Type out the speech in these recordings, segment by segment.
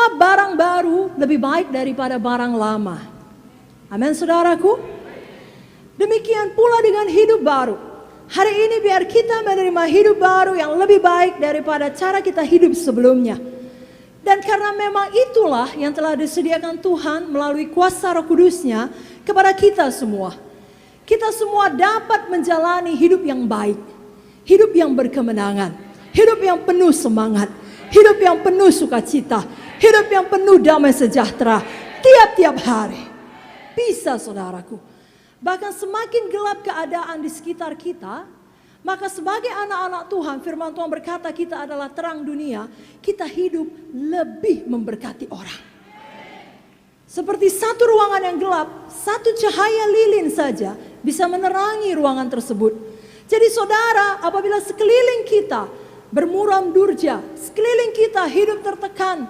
Semua barang baru lebih baik daripada barang lama. Amin saudaraku. Demikian pula dengan hidup baru. Hari ini biar kita menerima hidup baru yang lebih baik daripada cara kita hidup sebelumnya. Dan karena memang itulah yang telah disediakan Tuhan melalui kuasa Roh Kudus-Nya kepada kita semua. Kita semua dapat menjalani hidup yang baik, hidup yang berkemenangan, hidup yang penuh semangat, hidup yang penuh sukacita, hidup yang penuh damai sejahtera tiap-tiap hari. Bisa saudaraku. Bahkan semakin gelap keadaan di sekitar kita, maka sebagai anak-anak Tuhan, firman Tuhan berkata kita adalah terang dunia, kita hidup lebih memberkati orang. Seperti satu ruangan yang gelap, satu cahaya lilin saja bisa menerangi ruangan tersebut. Jadi saudara, apabila sekeliling kita bermuram durja, sekeliling kita hidup tertekan,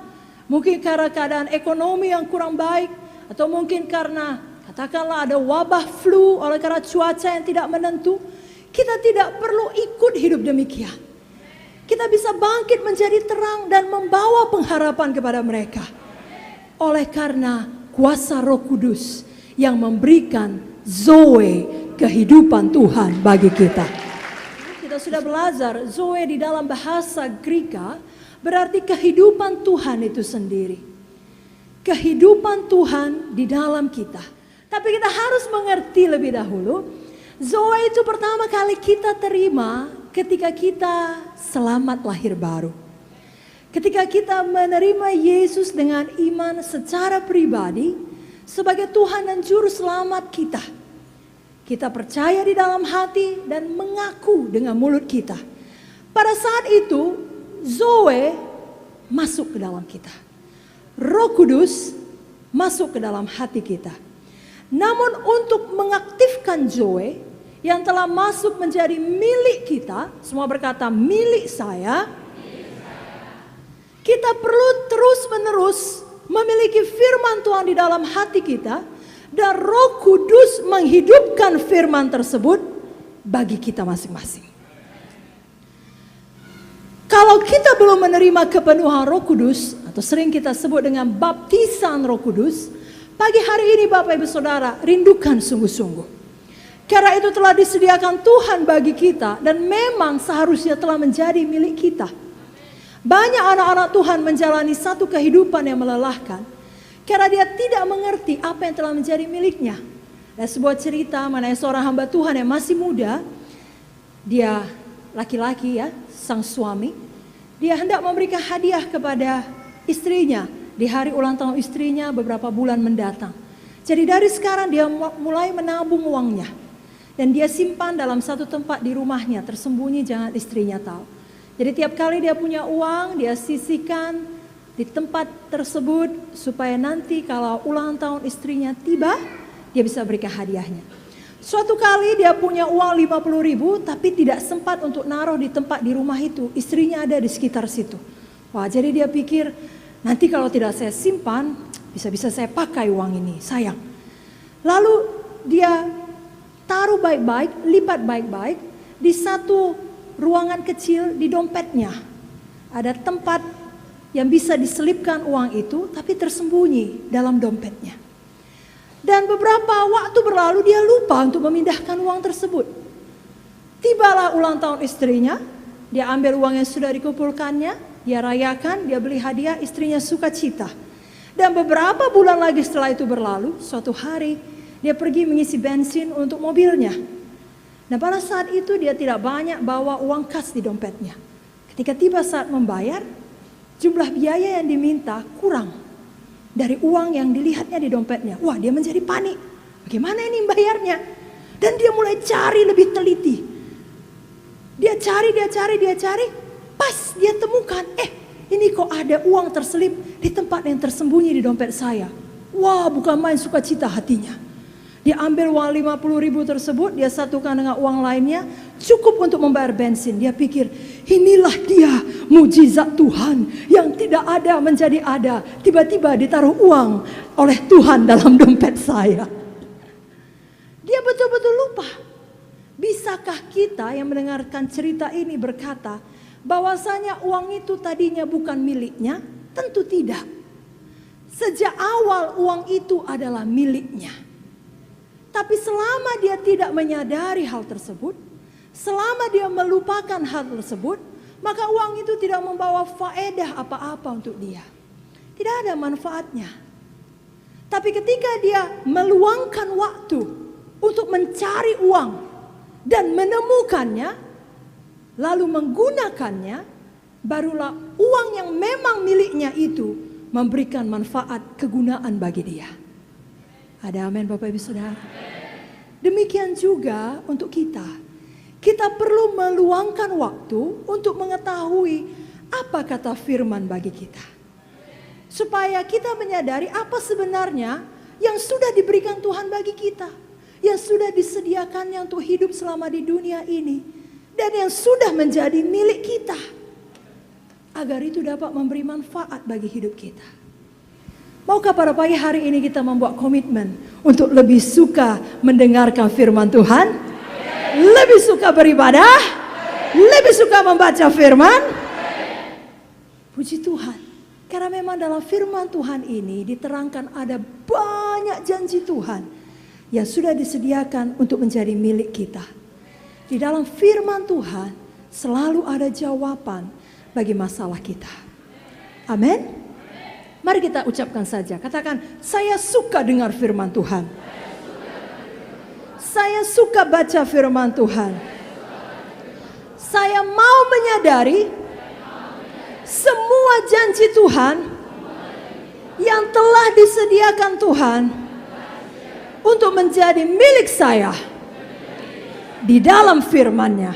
mungkin karena keadaan ekonomi yang kurang baik, atau mungkin karena katakanlah ada wabah flu oleh karena cuaca yang tidak menentu, kita tidak perlu ikut hidup demikian. Kita bisa bangkit menjadi terang dan membawa pengharapan kepada mereka. Oleh karena kuasa Roh Kudus yang memberikan Zoe, kehidupan Tuhan bagi kita. Kita sudah belajar Zoe di dalam bahasa Greka berarti kehidupan Tuhan itu sendiri. Kehidupan Tuhan di dalam kita. Tapi kita harus mengerti lebih dahulu, Zoe itu pertama kali kita terima ketika kita selamat lahir baru. Ketika kita menerima Yesus dengan iman secara pribadi sebagai Tuhan dan Juru Selamat kita. Kita percaya di dalam hati dan mengaku dengan mulut kita. Pada saat itu, Zoe masuk ke dalam kita. Roh Kudus masuk ke dalam hati kita. Namun untuk mengaktifkan Zoe yang telah masuk menjadi milik kita, semua berkata milik saya, kita perlu terus-menerus memiliki firman Tuhan di dalam hati kita dan Roh Kudus menghidupkan firman tersebut bagi kita masing-masing. Kalau kita belum menerima kepenuhan Roh Kudus atau sering kita sebut dengan baptisan Roh Kudus, pagi hari ini Bapak Ibu Saudara, rindukan sungguh-sungguh. Karena itu telah disediakan Tuhan bagi kita dan memang seharusnya telah menjadi milik kita. Banyak anak-anak Tuhan menjalani satu kehidupan yang melelahkan karena dia tidak mengerti apa yang telah menjadi miliknya. Dan sebuah cerita mengenai seorang hamba Tuhan yang masih muda, dia laki-laki ya, sang suami, dia hendak memberikan hadiah kepada istrinya di hari ulang tahun istrinya beberapa bulan mendatang. Jadi dari sekarang dia mulai menabung uangnya. Dan dia simpan dalam satu tempat di rumahnya, tersembunyi jangan istrinya tahu. Jadi tiap kali dia punya uang, dia sisihkan di tempat tersebut supaya nanti kalau ulang tahun istrinya tiba, dia bisa berikan hadiahnya. Suatu kali dia punya uang 50.000 tapi tidak sempat untuk naruh di tempat di rumah itu. Istrinya ada di sekitar situ. Wah, jadi dia pikir, nanti kalau tidak saya simpan, bisa-bisa saya pakai uang ini, sayang. Lalu dia taruh baik-baik, lipat baik-baik di satu ruangan kecil di dompetnya. Ada tempat yang bisa diselipkan uang itu, tapi tersembunyi dalam dompetnya. Dan beberapa waktu berlalu dia lupa untuk memindahkan uang tersebut. Tibalah ulang tahun istrinya, dia ambil uang yang sudah dikumpulkannya, dia rayakan, dia beli hadiah, istrinya sukacita. Dan beberapa bulan lagi setelah itu berlalu, suatu hari dia pergi mengisi bensin untuk mobilnya. Nah pada saat itu dia tidak banyak bawa uang kas di dompetnya. Ketika tiba saat membayar, jumlah biaya yang diminta kurang dari uang yang dilihatnya di dompetnya. Wah, dia menjadi panik. Bagaimana ini bayarnya? Dan dia mulai cari lebih teliti. Dia cari. Pas dia temukan, ini kok ada uang terselip di tempat yang tersembunyi di dompet saya. Wah, bukan main sukacita hatinya. Dia ambil uang 50.000 tersebut, dia satukan dengan uang lainnya, cukup untuk membayar bensin. Dia pikir, inilah dia mujizat Tuhan yang tidak ada menjadi ada. Tiba-tiba ditaruh uang oleh Tuhan dalam dompet saya. Dia betul-betul lupa. Bisakah kita yang mendengarkan cerita ini berkata, bahwasanya uang itu tadinya bukan miliknya? Tentu tidak. Sejak awal uang itu adalah miliknya. Tapi selama dia tidak menyadari hal tersebut, selama dia melupakan hal tersebut, maka uang itu tidak membawa faedah apa-apa untuk dia. Tidak ada manfaatnya. Tapi ketika dia meluangkan waktu untuk mencari uang dan menemukannya, lalu menggunakannya, barulah uang yang memang miliknya itu memberikan manfaat kegunaan bagi dia. Ada amin Bapak Ibu Saudara. Demikian juga untuk kita. Kita perlu meluangkan waktu untuk mengetahui apa kata firman bagi kita. Supaya kita menyadari apa sebenarnya yang sudah diberikan Tuhan bagi kita. Yang sudah disediakannya untuk hidup selama di dunia ini. Dan yang sudah menjadi milik kita. Agar itu dapat memberi manfaat bagi hidup kita. Maukah pada pagi hari ini kita membuat komitmen untuk lebih suka mendengarkan firman Tuhan? Lebih suka beribadah? Lebih suka membaca firman? Puji Tuhan. Karena memang dalam firman Tuhan ini diterangkan ada banyak janji Tuhan yang sudah disediakan untuk menjadi milik kita. Di dalam firman Tuhan selalu ada jawaban bagi masalah kita. Amin. Mari kita ucapkan saja. Katakan, saya suka dengar firman Tuhan. Saya suka baca firman Tuhan. Saya mau menyadari semua janji Tuhan yang telah disediakan Tuhan untuk menjadi milik saya di dalam firman-Nya.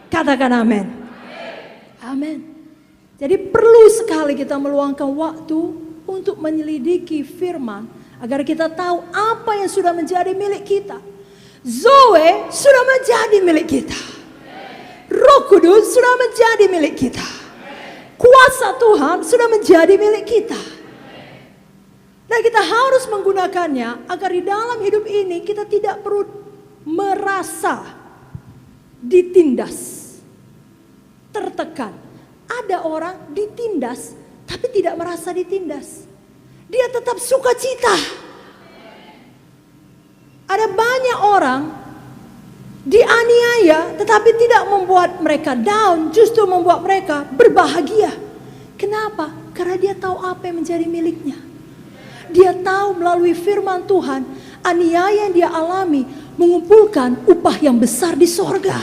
Katakan amin. Amin. Jadi perlu sekali kita meluangkan waktu untuk menyelidiki firman agar kita tahu apa yang sudah menjadi milik kita. Zoe sudah menjadi milik kita. Roh Kudus sudah menjadi milik kita. Kuasa Tuhan sudah menjadi milik kita. Dan kita harus menggunakannya agar di dalam hidup ini kita tidak perlu merasa ditindas, tertekan. Ada orang ditindas tapi tidak merasa ditindas. Dia tetap sukacita. Ada banyak orang dianiaya tetapi tidak membuat mereka down, justru membuat mereka berbahagia. Kenapa? Karena dia tahu apa yang menjadi miliknya. Dia tahu melalui firman Tuhan, aniaya yang dia alami mengumpulkan upah yang besar di sorga.